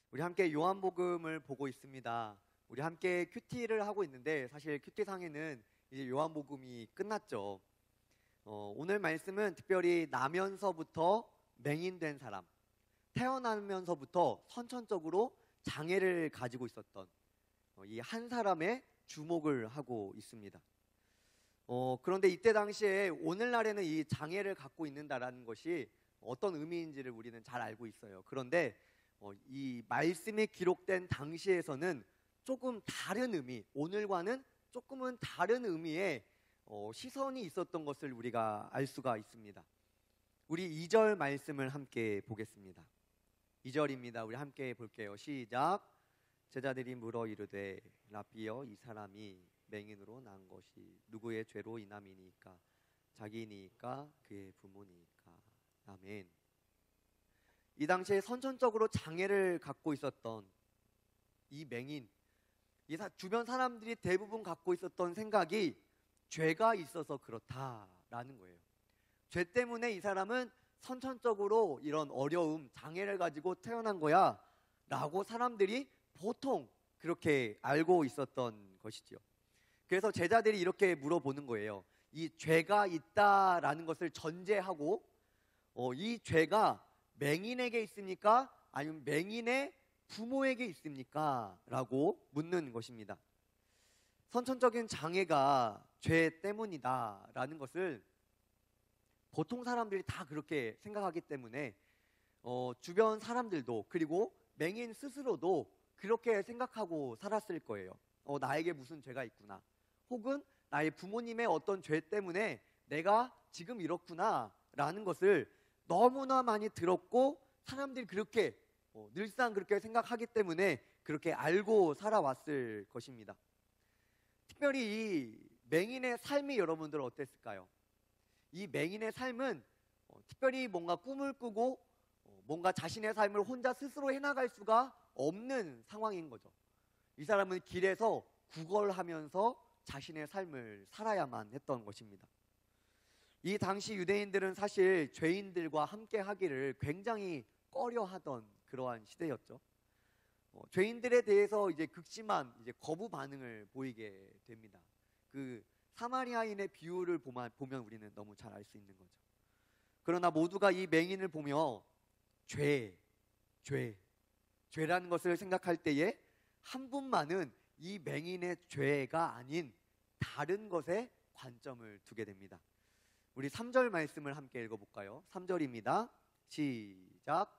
우리 함께 요한복음을 보고 있습니다. 우리 함께 큐티를 하고 있는데 사실 큐티상에는 이제 요한복음이 끝났죠. 오늘 말씀은 특별히 나면서부터 맹인된 사람, 태어나면서부터 선천적으로 장애를 가지고 있었던 이 한 사람의 주목을 하고 있습니다. 그런데 이때 당시에 오늘날에는 이 장애를 갖고 있는다라는 것이 어떤 의미인지를 우리는 잘 알고 있어요. 그런데 이 말씀이 기록된 당시에서는 조금 다른 의미, 오늘과는 조금은 다른 의미의 시선이 있었던 것을 우리가 알 수가 있습니다. 우리 2절 말씀을 함께 보겠습니다. 2절입니다. 우리 함께 볼게요. 시작. 제자들이 물어 이르되 라삐여, 이 사람이 맹인으로 난 것이 누구의 죄로 인함이니까? 자기니까 그의 부모니까? 아멘. 이 당시에 선천적으로 장애를 갖고 있었던 이 맹인, 주변 사람들이 대부분 갖고 있었던 생각이 죄가 있어서 그렇다라는 거예요. 죄 때문에 이 사람은 선천적으로 이런 어려움, 장애를 가지고 태어난 거야 라고 사람들이 보통 그렇게 알고 있었던 것이지요. 그래서 제자들이 이렇게 물어보는 거예요. 이 죄가 있다라는 것을 전제하고 이 죄가 맹인에게 있습니까? 아니면 맹인의 부모에게 있습니까? 라고 묻는 것입니다. 선천적인 장애가 죄 때문이다 라는 것을 보통 사람들이 다 그렇게 생각하기 때문에 주변 사람들도, 그리고 맹인 스스로도 그렇게 생각하고 살았을 거예요. 나에게 무슨 죄가 있구나, 혹은 나의 부모님의 어떤 죄 때문에 내가 지금 이렇구나 라는 것을 너무나 많이 들었고, 사람들이 그렇게 늘상 그렇게 생각하기 때문에 그렇게 알고 살아왔을 것입니다. 특별히 이 맹인의 삶이 여러분들 어땠을까요? 이 맹인의 삶은 특별히 뭔가 꿈을 꾸고 뭔가 자신의 삶을 혼자 스스로 해나갈 수가 없는 상황인 거죠. 이 사람은 길에서 구걸하면서 자신의 삶을 살아야만 했던 것입니다. 이 당시 유대인들은 사실 죄인들과 함께 하기를 굉장히 꺼려하던 그러한 시대였죠. 죄인들에 대해서 이제 극심한 거부 반응을 보이게 됩니다. 그 사마리아인의 비유를 보면 우리는 너무 잘 알 수 있는 거죠. 그러나 모두가 이 맹인을 보며 죄라는 것을 생각할 때에 한 분만은 이 맹인의 죄가 아닌 다른 것에 관점을 두게 됩니다. 우리 3절 말씀을 함께 읽어볼까요? 3절입니다. 시작.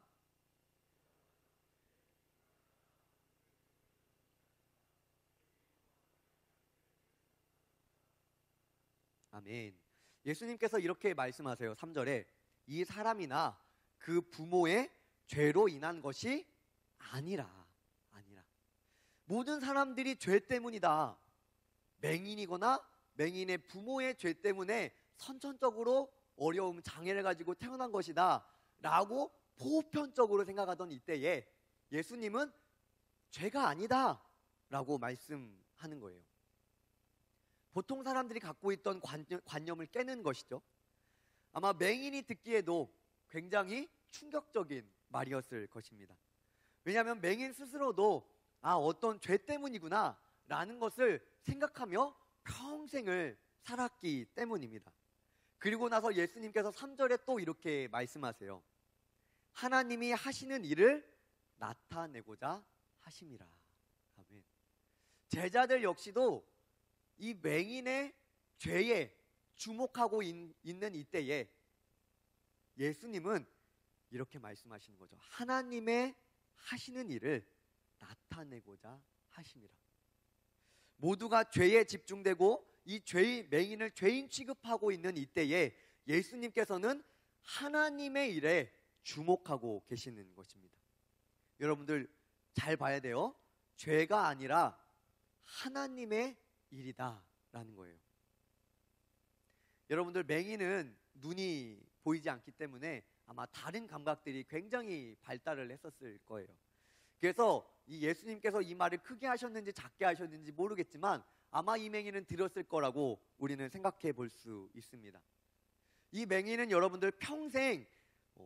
아멘. 예수님께서 이렇게 말씀하세요. 3절에 이 사람이나 그 부모의 죄로 인한 것이 아니라. 모든 사람들이 죄 때문이다. 맹인이거나 맹인의 부모의 죄 때문에 선천적으로 어려움, 장애를 가지고 태어난 것이다 라고 보편적으로 생각하던 이때에 예수님은 죄가 아니다 라고 말씀하는 거예요. 보통 사람들이 갖고 있던 관념을 깨는 것이죠. 아마 맹인이 듣기에도 굉장히 충격적인 말이었을 것입니다. 왜냐하면 맹인 스스로도 어떤 죄 때문이구나 라는 것을 생각하며 평생을 살았기 때문입니다. 그리고 나서 예수님께서 3절에 또 이렇게 말씀하세요. 하나님이 하시는 일을 나타내고자 하심이라. 아멘. 제자들 역시도 이 맹인의 죄에 주목하고 있는 이때에 예수님은 이렇게 말씀하시는 거죠. 하나님의 하시는 일을 나타내고자 하심이라. 모두가 죄에 집중되고 이 맹인을 죄인 취급하고 있는 이때에 예수님께서는 하나님의 일에 주목하고 계시는 것입니다. 여러분들 잘 봐야 돼요. 죄가 아니라 하나님의 일이다 라는 거예요. 여러분들 맹인은 눈이 보이지 않기 때문에 아마 다른 감각들이 굉장히 발달을 했었을 거예요. 그래서 이 예수님께서 이 말을 크게 하셨는지 작게 하셨는지 모르겠지만 아마 이 맹인은 들었을 거라고 우리는 생각해 볼 수 있습니다. 이 맹인은 여러분들 평생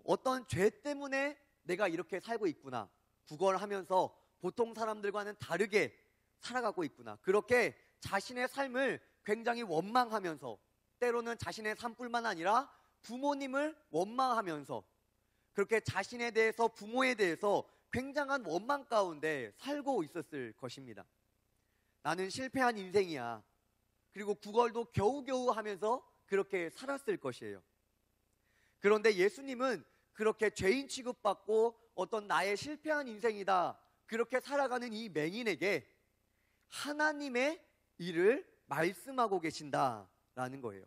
어떤 죄 때문에 내가 이렇게 살고 있구나, 구걸하면서 보통 사람들과는 다르게 살아가고 있구나. 그렇게 자신의 삶을 굉장히 원망하면서, 때로는 자신의 삶뿐만 아니라 부모님을 원망하면서, 그렇게 자신에 대해서, 부모에 대해서 굉장한 원망 가운데 살고 있었을 것입니다. 나는 실패한 인생이야. 그리고 구걸도 겨우겨우 하면서 그렇게 살았을 것이에요. 그런데 예수님은 그렇게 죄인 취급받고 어떤 나의 실패한 인생이다, 그렇게 살아가는 이 맹인에게 하나님의 일을 말씀하고 계신다라는 거예요.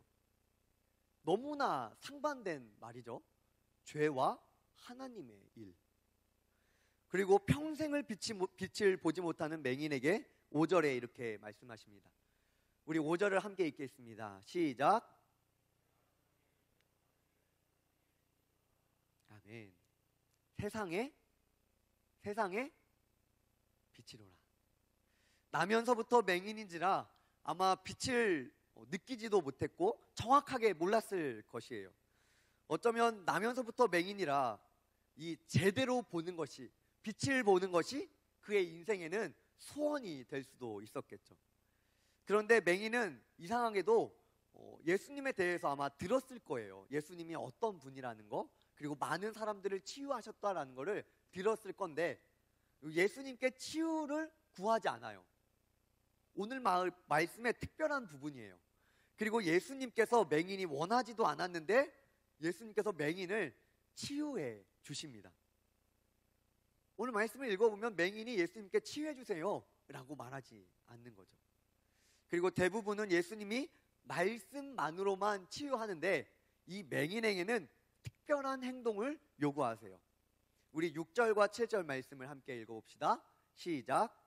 너무나 상반된 말이죠. 죄와 하나님의 일. 그리고 평생을 빛을 보지 못하는 맹인에게 5절에 이렇게 말씀하십니다. 우리 5절을 함께 읽겠습니다. 시작. 아멘. 세상에 빛이로라. 나면서부터 맹인인지라 아마 빛을 느끼지도 못했고 정확하게 몰랐을 것이에요. 어쩌면 나면서부터 맹인이라 이 제대로 보는 것이, 빛을 보는 것이 그의 인생에는 소원이 될 수도 있었겠죠. 그런데 맹인은 이상하게도 예수님에 대해서 아마 들었을 거예요. 예수님이 어떤 분이라는 거, 그리고 많은 사람들을 치유하셨다라는 거를 들었을 건데 예수님께 치유를 구하지 않아요. 오늘 말씀의 특별한 부분이에요. 그리고 예수님께서 맹인이 원하지도 않았는데 예수님께서 맹인을 치유해 주십니다. 오늘 말씀을 읽어보면 맹인이 예수님께 치유해 주세요 라고 말하지 않는 거죠. 그리고 대부분은 예수님이 말씀만으로만 치유하는데 이 맹인에게는 특별한 행동을 요구하세요. 우리 6절과 7절 말씀을 함께 읽어봅시다. 시작.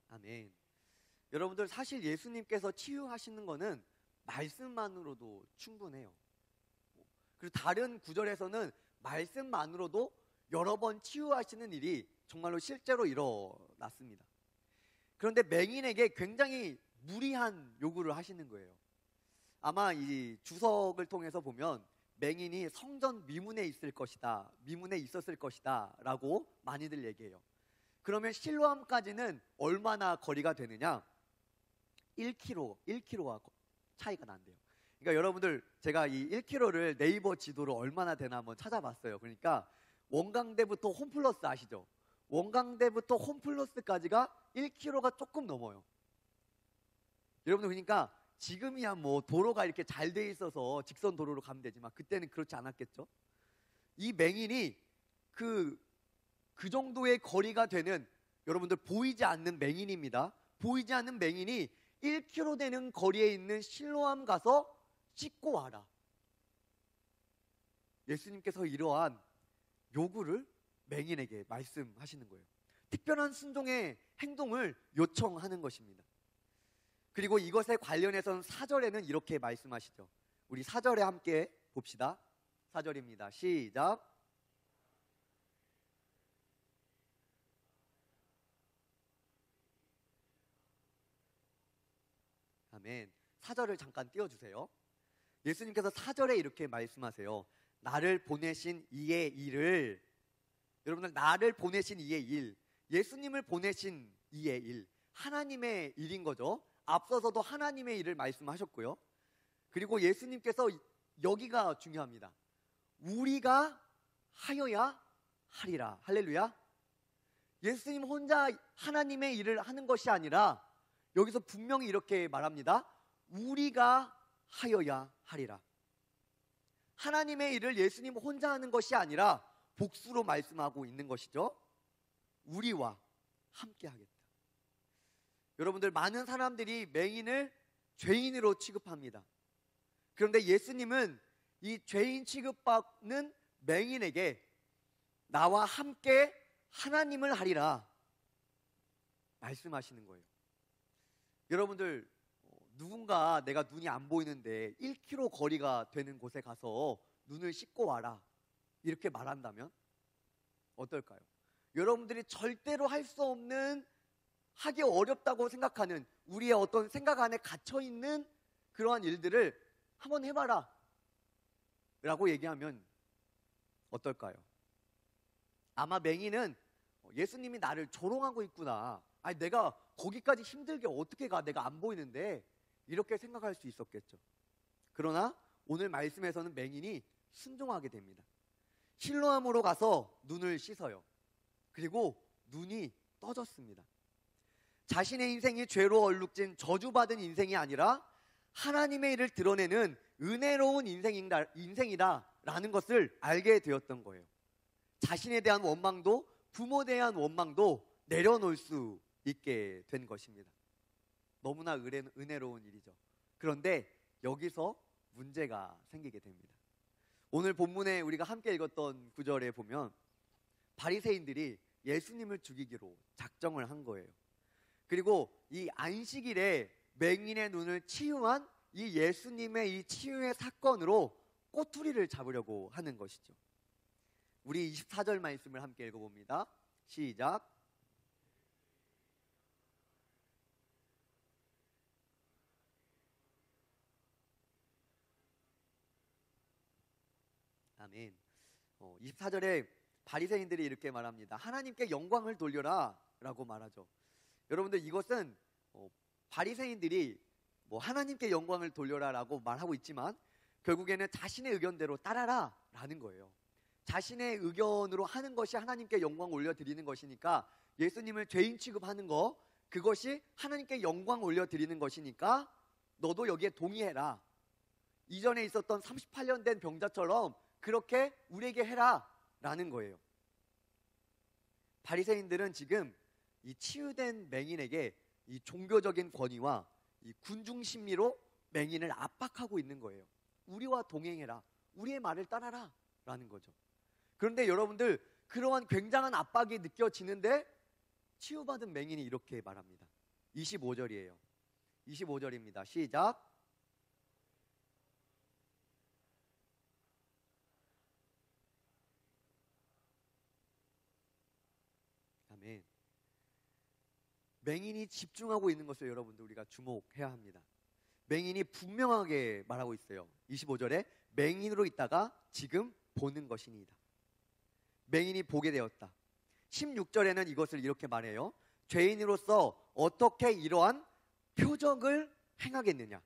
아멘. 여러분들, 사실 예수님께서 치유하시는 거는 말씀만으로도 충분해요. 그리고 다른 구절에서는 말씀만으로도 여러 번 치유하시는 일이 정말로 실제로 일어났습니다. 그런데 맹인에게 굉장히 무리한 요구를 하시는 거예요. 아마 이 주석을 통해서 보면 맹인이 성전 미문에 있었을 것이다 라고 많이들 얘기해요. 그러면 실로암까지는 얼마나 거리가 되느냐? 1km와 차이가 난대요. 그러니까 여러분들, 제가 이 1km를 네이버 지도로 얼마나 되나 한번 찾아봤어요. 그러니까 원광대부터 홈플러스 아시죠? 원광대부터 홈플러스까지가 1km가 조금 넘어요. 여러분들, 그러니까 지금이야 뭐 도로가 이렇게 잘 돼 있어서 직선 도로로 가면 되지만 그때는 그렇지 않았겠죠? 이 맹인이 그 정도의 거리가 되는, 여러분들 보이지 않는 맹인입니다. 보이지 않는 맹인이 1km 되는 거리에 있는 실로암 가서 씻고 와라. 예수님께서 이러한 요구를 맹인에게 말씀하시는 거예요. 특별한 순종의 행동을 요청하는 것입니다. 그리고 이것에 관련해서는 4절에는 이렇게 말씀하시죠. 우리 4절에 함께 봅시다. 4절입니다. 시작. 아멘. 4절을 잠깐 띄워주세요. 예수님께서 4절에 이렇게 말씀하세요. 나를 보내신 이의 일을, 여러분들, 나를 보내신 이의 일, 예수님을 보내신 이의 일, 하나님의 일인 거죠. 앞서서도 하나님의 일을 말씀하셨고요. 그리고 예수님께서, 여기가 중요합니다. 우리가 하여야 하리라. 할렐루야. 예수님 혼자 하나님의 일을 하는 것이 아니라 여기서 분명히 이렇게 말합니다. 우리가 하여야 하리라. 하나님의 일을 예수님 혼자 하는 것이 아니라 복수로 말씀하고 있는 것이죠. 우리와 함께 하겠다. 여러분들, 많은 사람들이 맹인을 죄인으로 취급합니다. 그런데 예수님은 이 죄인 취급받는 맹인에게 나와 함께 하나님을 하리라 말씀하시는 거예요. 여러분들, 누군가 내가 눈이 안 보이는데 1km 거리가 되는 곳에 가서 눈을 씻고 와라 이렇게 말한다면 어떨까요? 여러분들이 절대로 할 수 없는, 하기 어렵다고 생각하는, 우리의 어떤 생각 안에 갇혀있는 그러한 일들을 한번 해봐라 라고 얘기하면 어떨까요? 아마 맹인은 예수님이 나를 조롱하고 있구나, 아니 내가 거기까지 힘들게 어떻게 가, 내가 안 보이는데, 이렇게 생각할 수 있었겠죠. 그러나 오늘 말씀에서는 맹인이 순종하게 됩니다. 실로암으로 가서 눈을 씻어요. 그리고 눈이 떠졌습니다. 자신의 인생이 죄로 얼룩진 저주받은 인생이 아니라 하나님의 일을 드러내는 은혜로운 인생이다라는 것을 알게 되었던 거예요. 자신에 대한 원망도, 부모에 대한 원망도 내려놓을 수 있게 된 것입니다. 너무나 은혜로운 일이죠. 그런데 여기서 문제가 생기게 됩니다. 오늘 본문에 우리가 함께 읽었던 구절에 보면 바리새인들이 예수님을 죽이기로 작정을 한 거예요. 그리고 이 안식일에 맹인의 눈을 치유한 이 예수님의 이 치유의 사건으로 꼬투리를 잡으려고 하는 것이죠. 우리 24절 말씀을 함께 읽어봅니다. 시작. 아멘. 24절에 바리새인들이 이렇게 말합니다. 하나님께 영광을 돌려라 라고 말하죠. 여러분들, 이것은 바리새인들이 하나님께 영광을 돌려라 라고 말하고 있지만 결국에는 자신의 의견대로 따라라 라는 거예요. 자신의 의견으로 하는 것이 하나님께 영광 올려드리는 것이니까, 예수님을 죄인 취급하는 거, 그것이 하나님께 영광 올려드리는 것이니까 너도 여기에 동의해라. 이전에 있었던 38년 된 병자처럼 그렇게 우리에게 해라 라는 거예요. 바리새인들은 지금 이 치유된 맹인에게 이 종교적인 권위와 이 군중 심리로 맹인을 압박하고 있는 거예요. 우리와 동행해라, 우리의 말을 따라라 라는 거죠. 그런데 여러분들, 그러한 굉장한 압박이 느껴지는데 치유받은 맹인이 이렇게 말합니다. 25절이에요. 25절입니다. 시작. 아멘. 맹인이 집중하고 있는 것을 여러분들 우리가 주목해야 합니다. 맹인이 분명하게 말하고 있어요. 25절에 맹인으로 있다가 지금 보는 것이니이다. 맹인이 보게 되었다. 16절에는 이것을 이렇게 말해요. 죄인으로서 어떻게 이러한 표적을 행하겠느냐.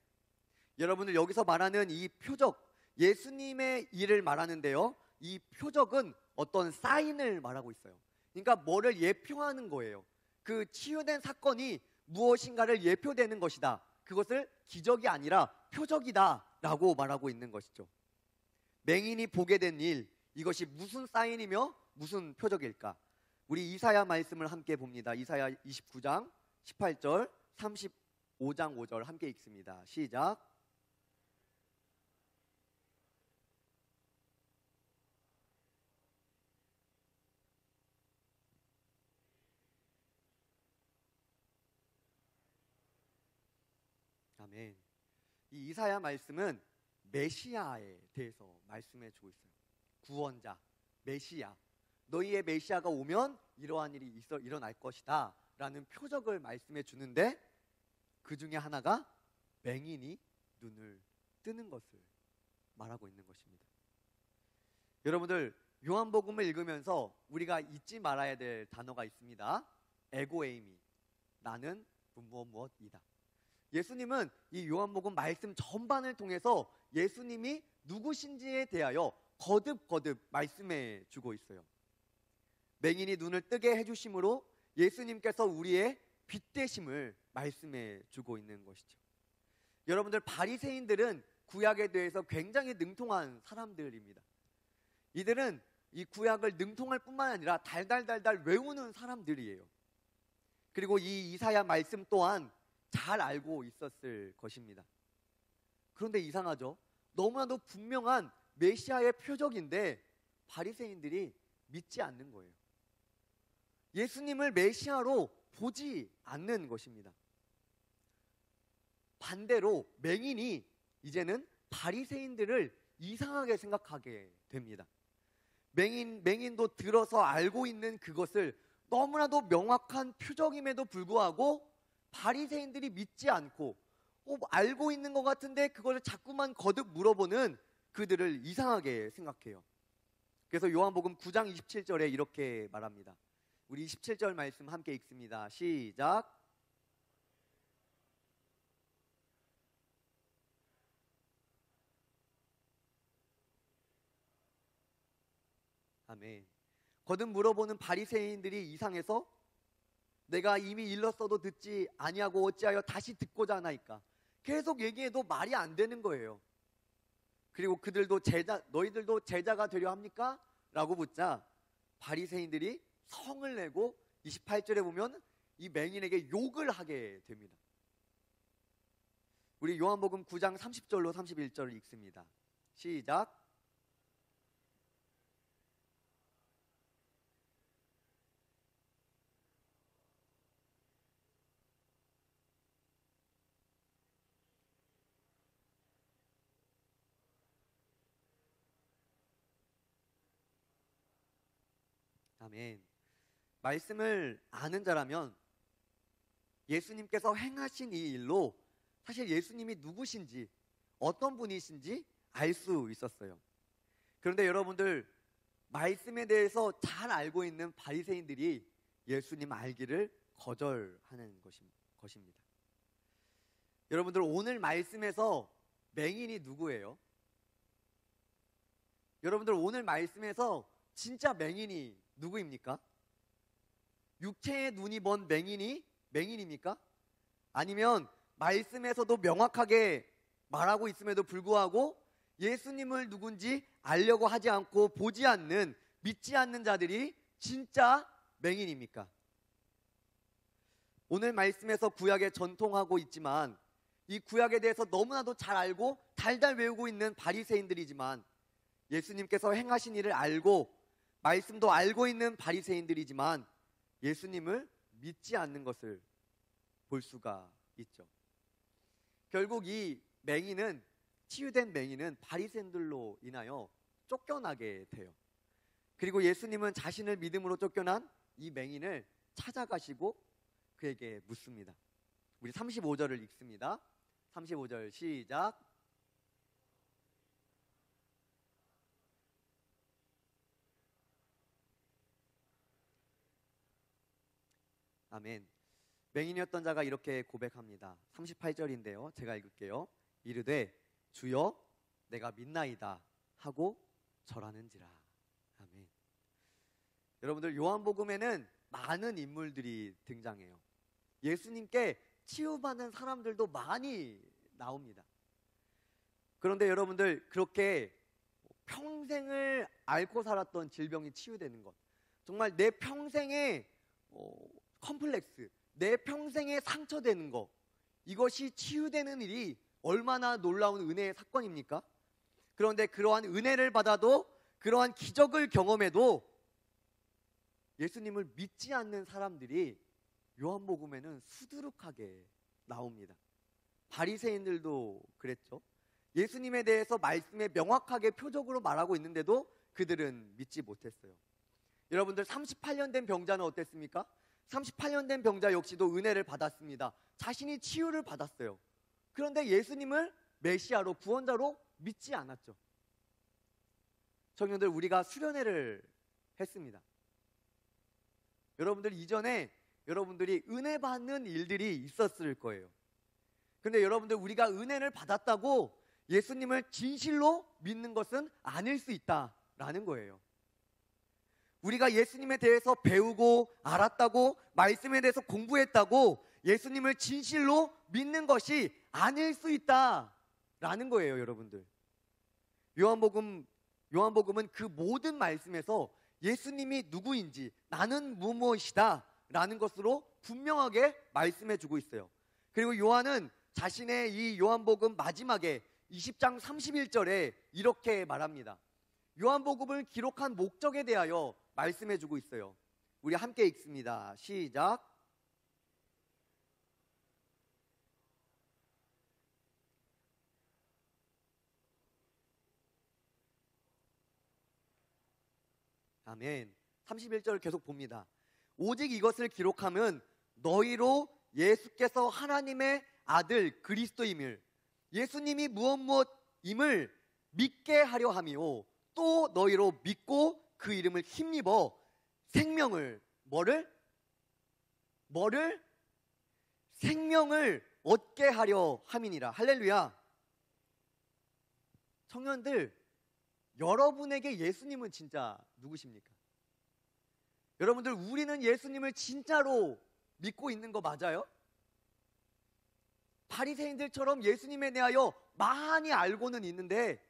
여러분들, 여기서 말하는 이 표적, 예수님의 일을 말하는데요, 이 표적은 어떤 사인을 말하고 있어요. 그러니까 뭐를 예표하는 거예요. 그 치유된 사건이 무엇인가를 예표되는 것이다. 그것을 기적이 아니라 표적이다 라고 말하고 있는 것이죠. 맹인이 보게 된 일, 이것이 무슨 사인이며 무슨 표적일까? 우리 이사야 말씀을 함께 봅니다. 이사야 29장 18절, 35장 5절 함께 읽습니다. 시작. 아멘. 이 이사야 말씀은 메시아에 대해서 말씀해 주고 있어요. 구원자, 메시아. 너희의 메시아가 오면 이러한 일이 일어날 것이다 라는 표적을 말씀해 주는데, 그 중에 하나가 맹인이 눈을 뜨는 것을 말하고 있는 것입니다. 여러분들, 요한복음을 읽으면서 우리가 잊지 말아야 될 단어가 있습니다. 에고에이미, 나는 무엇이다. 예수님은 이 요한복음 말씀 전반을 통해서 예수님이 누구신지에 대하여 거듭 말씀해 주고 있어요. 맹인이 눈을 뜨게 해주심으로 예수님께서 우리의 빛 되심을 말씀해 주고 있는 것이죠. 여러분들, 바리새인들은 구약에 대해서 굉장히 능통한 사람들입니다. 이들은 이 구약을 능통할 뿐만 아니라 달달 외우는 사람들이에요. 그리고 이 이사야 말씀 또한 잘 알고 있었을 것입니다. 그런데 이상하죠? 너무나도 분명한 메시아의 표적인데 바리새인들이 믿지 않는 거예요. 예수님을 메시아로 보지 않는 것입니다. 반대로 맹인이 이제는 바리새인들을 이상하게 생각하게 됩니다. 맹인도 들어서 알고 있는 그것을 너무나도 명확한 표적임에도 불구하고 바리새인들이 믿지 않고 알고 있는 것 같은데 그것을 자꾸만 거듭 물어보는 그들을 이상하게 생각해요. 그래서 요한복음 9장 27절에 이렇게 말합니다. 우리 27절 말씀 함께 읽습니다. 시작. 아멘. 거듭 물어보는 바리새인들이 이상해서 내가 이미 일렀어도 듣지 아니하고 어찌하여 다시 듣고자 하나이까. 계속 얘기해도 말이 안 되는 거예요. 그리고 그들도 너희들도 제자가 되려 합니까? 라고 묻자 바리새인들이 성을 내고 28절에 보면 이 맹인에게 욕을 하게 됩니다. 우리 요한복음 9장 30절로 31절을 읽습니다. 시작. 아멘. 말씀을 아는 자라면 예수님께서 행하신 이 일로 사실 예수님이 누구신지 어떤 분이신지 알 수 있었어요. 그런데 여러분들 말씀에 대해서 잘 알고 있는 바리새인들이 예수님 알기를 거절하는 것입니다. 여러분들 오늘 말씀에서 맹인이 누구예요? 여러분들 오늘 말씀에서 진짜 맹인이 누구입니까? 육체의 눈이 먼 맹인입니까? 아니면 말씀에서도 명확하게 말하고 있음에도 불구하고 예수님을 누군지 알려고 하지 않고 보지 않는, 믿지 않는 자들이 진짜 맹인입니까? 오늘 말씀에서 구약에 전통하고 있지만 이 구약에 대해서 너무나도 잘 알고 달달 외우고 있는 바리새인들이지만 예수님께서 행하신 일을 알고 말씀도 알고 있는 바리새인들이지만 예수님을 믿지 않는 것을 볼 수가 있죠. 결국 이 맹인은, 치유된 맹인은 바리새인들로 인하여 쫓겨나게 돼요. 그리고 예수님은 자신을 믿음으로 쫓겨난 이 맹인을 찾아가시고 그에게 묻습니다. 우리 35절을 읽습니다. 35절 시작. 아멘. 맹인이었던 자가 이렇게 고백합니다. 38절인데요. 제가 읽을게요. 이르되 주여 내가 믿나이다 하고 절하는지라. 아멘. 여러분들 요한복음에는 많은 인물들이 등장해요. 예수님께 치유받는 사람들도 많이 나옵니다. 그런데 여러분들 그렇게 평생을 앓고 살았던 질병이 치유되는 것, 정말 내 평생의 컴플렉스, 내 평생에 상처되는 것, 이것이 치유되는 일이 얼마나 놀라운 은혜의 사건입니까? 그런데 그러한 은혜를 받아도, 그러한 기적을 경험해도 예수님을 믿지 않는 사람들이 요한복음에는 수두룩하게 나옵니다. 바리새인들도 그랬죠. 예수님에 대해서 말씀에 명확하게 표적으로 말하고 있는데도 그들은 믿지 못했어요. 여러분들 38년 된 병자는 어땠습니까? 38년 된 병자 역시도 은혜를 받았습니다. 자신이 치유를 받았어요. 그런데 예수님을 메시아로, 구원자로 믿지 않았죠. 청년들, 우리가 수련회를 했습니다. 여러분들 이전에 여러분들이 은혜 받는 일들이 있었을 거예요. 그런데 여러분들 우리가 은혜를 받았다고 예수님을 진실로 믿는 것은 아닐 수 있다라는 거예요. 우리가 예수님에 대해서 배우고 알았다고, 말씀에 대해서 공부했다고 예수님을 진실로 믿는 것이 아닐 수 있다라는 거예요, 여러분들. 요한복음은 그 모든 말씀에서 예수님이 누구인지, 나는 무엇이다 라는 것으로 분명하게 말씀해 주고 있어요. 그리고 요한은 자신의 이 요한복음 마지막에 20장 31절에 이렇게 말합니다. 요한복음을 기록한 목적에 대하여 말씀해 주고 있어요. 우리 함께 읽습니다. 시작. 아멘. 31절 계속 봅니다. 오직 이것을 기록함은 너희로 예수께서 하나님의 아들 그리스도임을, 예수님이 무엇임을 믿게 하려 함이요, 또 너희로 믿고 그 이름을 힘입어 생명을 생명을 얻게 하려 함이니라. 할렐루야. 청년들, 여러분에게 예수님은 진짜 누구십니까? 여러분들, 우리는 예수님을 진짜로 믿고 있는 거 맞아요? 바리새인들처럼 예수님에 대하여 많이 알고는 있는데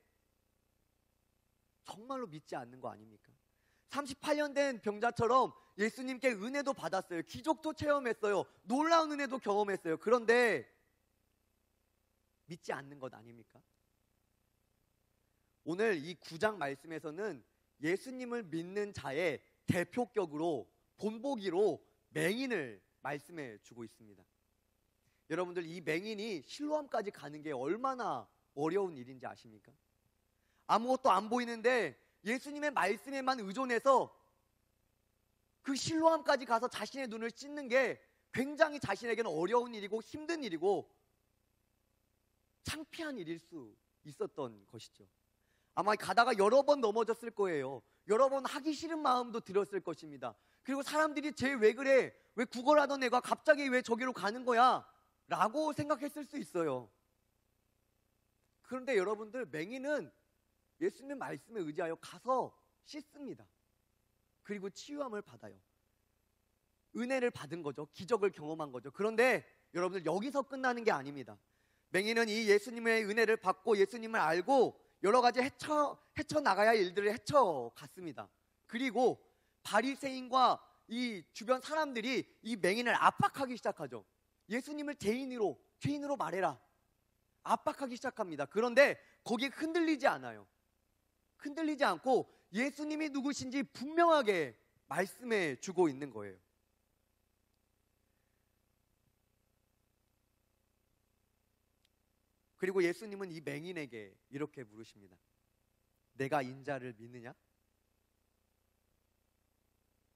정말로 믿지 않는 거 아닙니까? 38년 된 병자처럼 예수님께 은혜도 받았어요. 기적도 체험했어요. 놀라운 은혜도 경험했어요. 그런데 믿지 않는 것 아닙니까? 오늘 이 9장 말씀에서는 예수님을 믿는 자의 대표격으로 본보기로 맹인을 말씀해 주고 있습니다. 여러분들, 이 맹인이 실로암까지 가는 게 얼마나 어려운 일인지 아십니까? 아무것도 안 보이는데 예수님의 말씀에만 의존해서 그 실로암까지 가서 자신의 눈을 씻는 게 굉장히 자신에게는 어려운 일이고 힘든 일이고 창피한 일일 수 있었던 것이죠. 아마 가다가 여러 번 넘어졌을 거예요. 여러 번 하기 싫은 마음도 들었을 것입니다. 그리고 사람들이 쟤 왜 그래? 왜 구걸하던 애가 갑자기 왜 저기로 가는 거야? 라고 생각했을 수 있어요. 그런데 여러분들, 맹인은 예수님의 말씀에 의지하여 가서 씻습니다. 그리고 치유함을 받아요. 은혜를 받은 거죠. 기적을 경험한 거죠. 그런데 여러분들, 여기서 끝나는 게 아닙니다. 맹인은 이 예수님의 은혜를 받고 예수님을 알고 여러 가지 헤쳐나가야 할 일들을 헤쳐갔습니다. 그리고 바리새인과 이 주변 사람들이 이 맹인을 압박하기 시작하죠. 예수님을 죄인으로 말해라. 압박하기 시작합니다. 그런데 거기에 흔들리지 않아요. 흔들리지 않고 예수님이 누구신지 분명하게 말씀해 주고 있는 거예요. 그리고 예수님은 이 맹인에게 이렇게 물으십니다. 내가 인자를 믿느냐?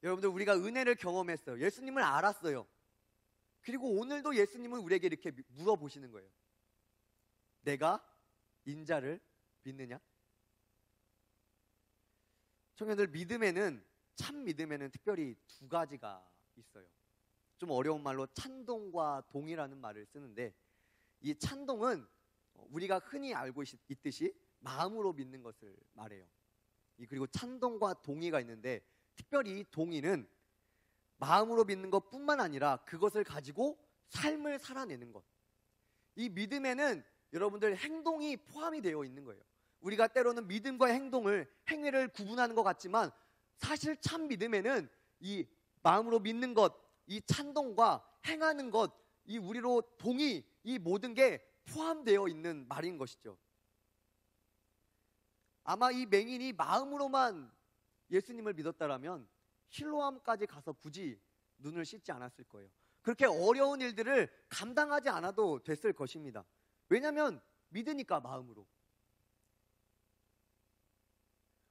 여러분들, 우리가 은혜를 경험했어요. 예수님을 알았어요. 그리고 오늘도 예수님은 우리에게 이렇게 물어보시는 거예요. 내가 인자를 믿느냐? 청년들, 믿음에는, 참 믿음에는 특별히 두 가지가 있어요. 좀 어려운 말로 찬동과 동이라는 말을 쓰는데, 이 찬동은 우리가 흔히 알고 있듯이 마음으로 믿는 것을 말해요. 그리고 찬동과 동의가 있는데, 특별히 이 동의는 마음으로 믿는 것뿐만 아니라 그것을 가지고 삶을 살아내는 것. 이 믿음에는 여러분들 행동이 포함이 되어 있는 거예요. 우리가 때로는 믿음과 행위를 구분하는 것 같지만 사실 참 믿음에는 이 마음으로 믿는 것, 이 찬동과 행하는 것, 이 우리로 동의, 이 모든 게 포함되어 있는 말인 것이죠. 아마 이 맹인이 마음으로만 예수님을 믿었다라면 실로암까지 가서 굳이 눈을 씻지 않았을 거예요. 그렇게 어려운 일들을 감당하지 않아도 됐을 것입니다. 왜냐하면 믿으니까, 마음으로.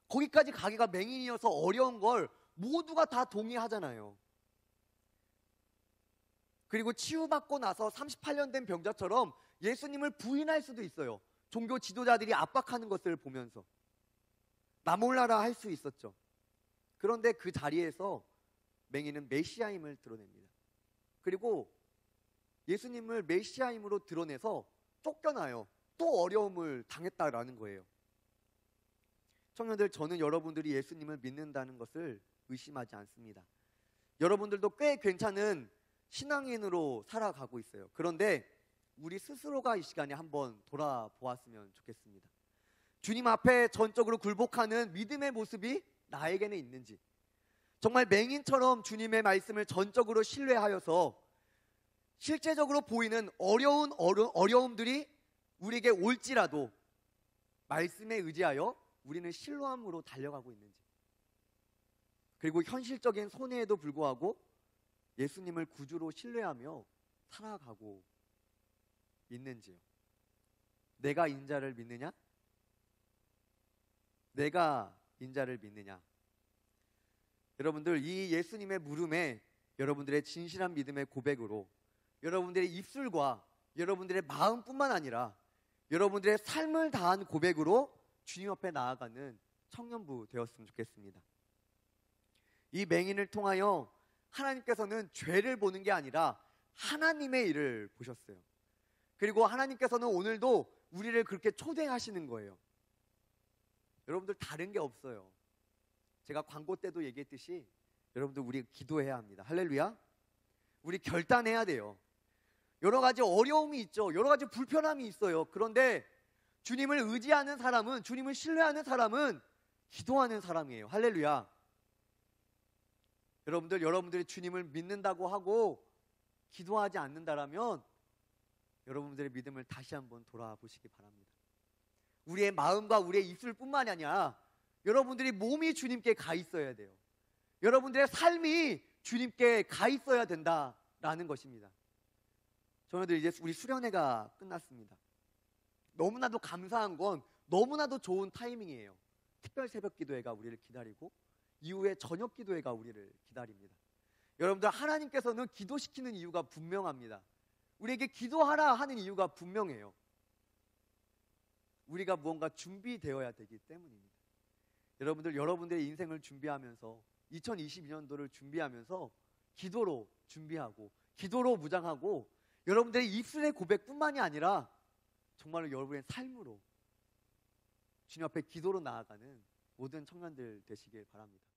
거기까지 가기가 맹인이어서 어려운 걸 모두가 다 동의하잖아요. 그리고 치유받고 나서 38년 된 병자처럼 예수님을 부인할 수도 있어요. 종교 지도자들이 압박하는 것을 보면서 나 몰라라 할 수 있었죠. 그런데 그 자리에서 맹인은 메시아임을 드러냅니다. 그리고 예수님을 메시아임으로 드러내서 쫓겨나요. 또 어려움을 당했다라는 거예요. 청년들, 저는 여러분들이 예수님을 믿는다는 것을 의심하지 않습니다. 여러분들도 꽤 괜찮은 신앙인으로 살아가고 있어요. 그런데 우리 스스로가 이 시간에 한번 돌아보았으면 좋겠습니다. 주님 앞에 전적으로 굴복하는 믿음의 모습이 나에게는 있는지, 정말 맹인처럼 주님의 말씀을 전적으로 신뢰하여서 실제적으로 보이는 어려움들이 우리에게 올지라도 말씀에 의지하여 우리는 신뢰함으로 달려가고 있는지, 그리고 현실적인 손해에도 불구하고 예수님을 구주로 신뢰하며 살아가고 있는지요. 내가 인자를 믿느냐? 내가 인자를 믿느냐? 여러분들 이 예수님의 물음에 여러분들의 진실한 믿음의 고백으로 여러분들의 입술과 여러분들의 마음뿐만 아니라 여러분들의 삶을 다한 고백으로 주님 앞에 나아가는 청년부 되었으면 좋겠습니다. 이 맹인을 통하여 하나님께서는 죄를 보는 게 아니라 하나님의 일을 보셨어요. 그리고 하나님께서는 오늘도 우리를 그렇게 초대하시는 거예요. 여러분들 다른 게 없어요. 제가 광고 때도 얘기했듯이 여러분들 우리 기도해야 합니다. 할렐루야. 우리 결단해야 돼요. 여러 가지 어려움이 있죠. 여러 가지 불편함이 있어요. 그런데 주님을 의지하는 사람은, 주님을 신뢰하는 사람은 기도하는 사람이에요. 할렐루야. 여러분들이 주님을 믿는다고 하고 기도하지 않는다라면 여러분들의 믿음을 다시 한번 돌아보시기 바랍니다. 우리의 마음과 우리의 입술뿐만이 아니라 여러분들이 몸이 주님께 가 있어야 돼요. 여러분들의 삶이 주님께 가 있어야 된다라는 것입니다. 저희들 이제 우리 수련회가 끝났습니다. 너무나도 감사한 건 너무나도 좋은 타이밍이에요. 특별 새벽 기도회가 우리를 기다리고 이후에 저녁 기도회가 우리를 기다립니다. 여러분들 하나님께서는 기도시키는 이유가 분명합니다. 우리에게 기도하라 하는 이유가 분명해요. 우리가 무언가 준비되어야 되기 때문입니다. 여러분들의 인생을 준비하면서 2022년도를 준비하면서 기도로 준비하고 기도로 무장하고 여러분들의 입술의 고백뿐만이 아니라 정말로 여러분의 삶으로 주님 앞에 기도로 나아가는 모든 청년들 되시길 바랍니다.